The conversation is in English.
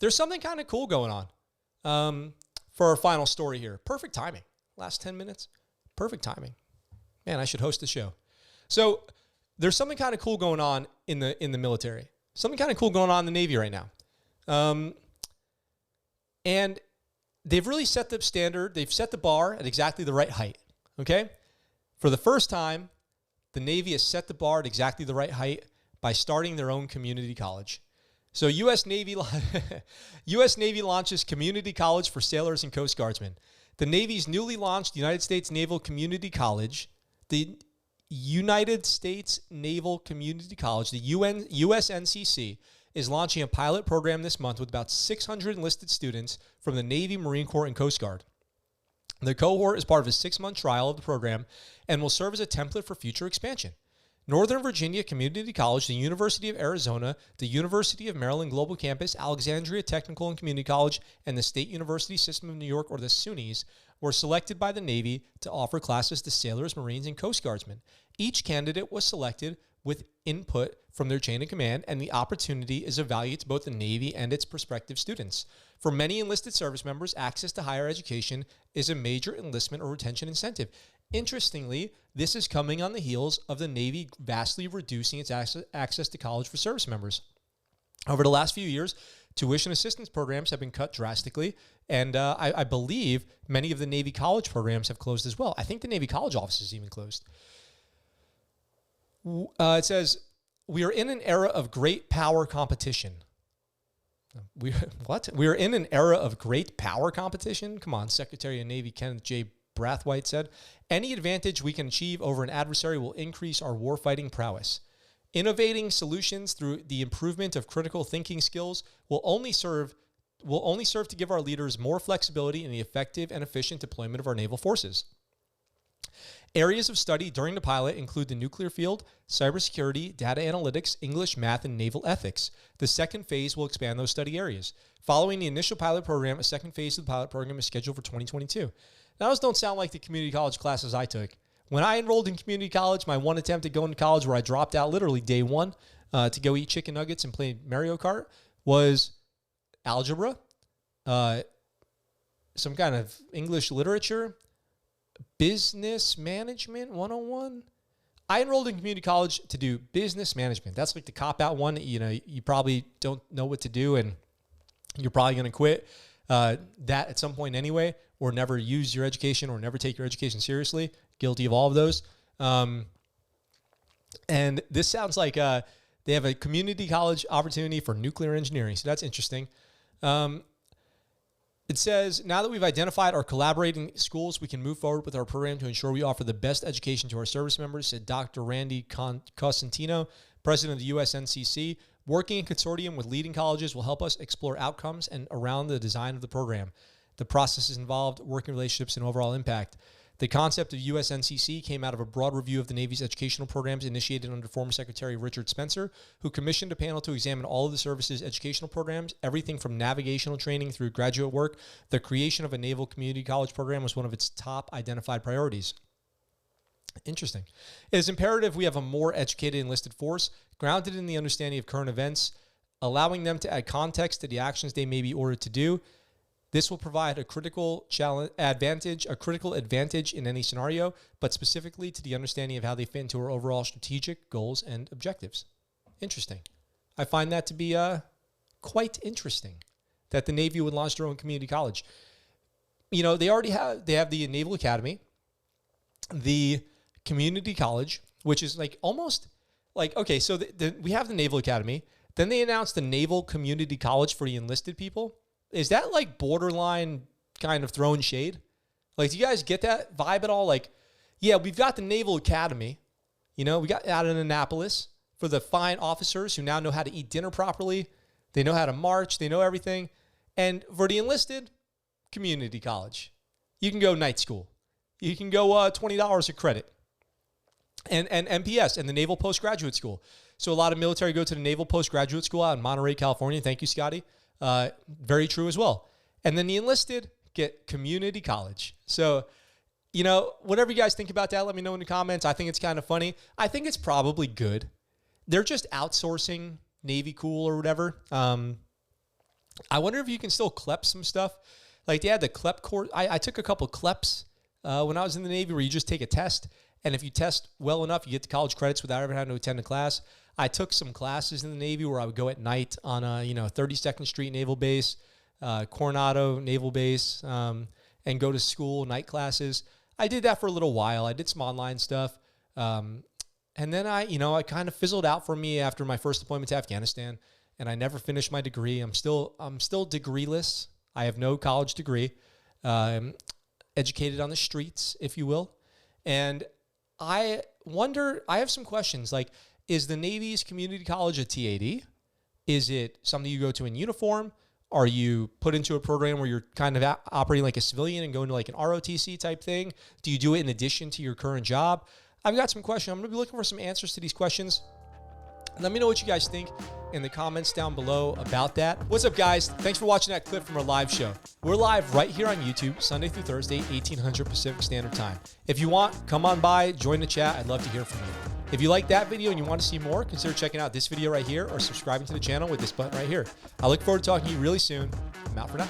there's something kind of cool going on for our final story here. Perfect timing. Last 10 minutes. Perfect timing. Man, I should host the show. So there's something kind of cool going on in the military. Something kind of cool going on in the Navy right now. And they've really set the standard. They've set the bar at exactly the right height. Okay? For the first time, the Navy has set the bar at exactly the right height by starting their own community college. So U.S. Navy launches community college for sailors and Coast Guardsmen. The Navy's newly launched United States Naval Community College, the United States Naval Community College, the USNCC, is launching a pilot program this month with about 600 enlisted students from the Navy, Marine Corps, and Coast Guard. The cohort is part of a 6-month trial of the program and will serve as a template for future expansion. Northern Virginia Community College, the University of Arizona, the University of Maryland Global Campus, Alexandria Technical and Community College, and the State University System of New York, or the SUNYs, were selected by the Navy to offer classes to sailors, Marines, and Coast Guardsmen. Each candidate was selected with input from their chain of command, and the opportunity is of value to both the Navy and its prospective students. For many enlisted service members, access to higher education is a major enlistment or retention incentive. Interestingly, this is coming on the heels of the Navy vastly reducing its access to college for service members. Over the last few years, tuition assistance programs have been cut drastically, and I believe many of the Navy college programs have closed as well. I think the Navy college offices even closed. It says, we are in an era of great power competition. What? We are in an era of great power competition? Come on, Secretary of Navy Kenneth J. Brathwaite said. Any advantage we can achieve over an adversary will increase our warfighting prowess. Innovating solutions through the improvement of critical thinking skills will only serve to give our leaders more flexibility in the effective and efficient deployment of our naval forces. Areas of study during the pilot include the nuclear field, cybersecurity, data analytics, English, math, and naval ethics. The second phase will expand those study areas. Following the initial pilot program, a second phase of the pilot program is scheduled for 2022. Now, those don't sound like the community college classes I took. When I enrolled in community college, my one attempt at going to college where I dropped out literally day one to go eat chicken nuggets and play Mario Kart was algebra, some kind of English literature, business management 101. I enrolled in community college to do business management. That's like the cop-out one. You probably don't know what to do and you're probably going to quit that at some point anyway, or never use your education or never take your education seriously. Guilty of all of those. And this sounds like they have a community college opportunity for nuclear engineering. So that's interesting. It says, now that we've identified our collaborating schools, we can move forward with our program to ensure we offer the best education to our service members, said Dr. Randy Cosentino, president of the USNCC. Working in consortium with leading colleges will help us explore outcomes and around the design of the program. The processes involved working relationships and overall impact. The concept of USNCC came out of a broad review of the Navy's educational programs initiated under former Secretary Richard Spencer, who commissioned a panel to examine all of the service's educational programs, everything from navigational training through graduate work. The creation of a naval community college program was one of its top identified priorities. Interesting. It is imperative we have a more educated enlisted force, grounded in the understanding of current events, allowing them to add context to the actions they may be ordered to do. This will provide a critical advantage in any scenario, but specifically to the understanding of how they fit into our overall strategic goals and objectives. Interesting. I find that to be quite interesting that the Navy would launch their own community college. They have the Naval Academy, the community college, which is like almost like, okay, so we have the Naval Academy. Then they announced the Naval Community College for the enlisted people. Is that like borderline kind of throwing shade? Like, do you guys get that vibe at all? Like, yeah, we've got the Naval Academy. We got out in Annapolis for the fine officers who now know how to eat dinner properly. They know how to march. They know everything. And for the enlisted, community college. You can go night school. You can go $20 a credit. And MPS and the Naval Postgraduate School. So a lot of military go to the Naval Postgraduate School out in Monterey, California. Thank you, Scotty. Very true as well. And then the enlisted get community college. So, whatever you guys think about that, let me know in the comments. I think it's kind of funny. I think it's probably good. They're just outsourcing Navy cool or whatever. I wonder if you can still CLEP some stuff. Like they had the CLEP course. I took a couple CLEPs when I was in the Navy where you just take a test. And if you test well enough, you get the college credits without ever having to attend a class. I took some classes in the Navy where I would go at night on a 32nd Street Naval Base, Coronado Naval Base, and go to school, night classes. I did that for a little while. I did some online stuff. And then I kind of fizzled out for me after my first deployment to Afghanistan, and I never finished my degree. I'm still degreeless. I have no college degree. Educated on the streets, if you will. And I wonder, I have some questions. Like, is the Navy's community college a TAD? Is it something you go to in uniform? Are you put into a program where you're kind of operating like a civilian and going to like an ROTC type thing? Do you do it in addition to your current job? I've got some questions. I'm going to be looking for some answers to these questions. Let me know what you guys think in the comments down below about that. What's up, guys? Thanks for watching that clip from our live show. We're live right here on YouTube, Sunday through Thursday, 1800 Pacific Standard Time. If you want, come on by, join the chat. I'd love to hear from you. If you like that video and you want to see more, consider checking out this video right here or subscribing to the channel with this button right here. I look forward to talking to you really soon. I'm out for now.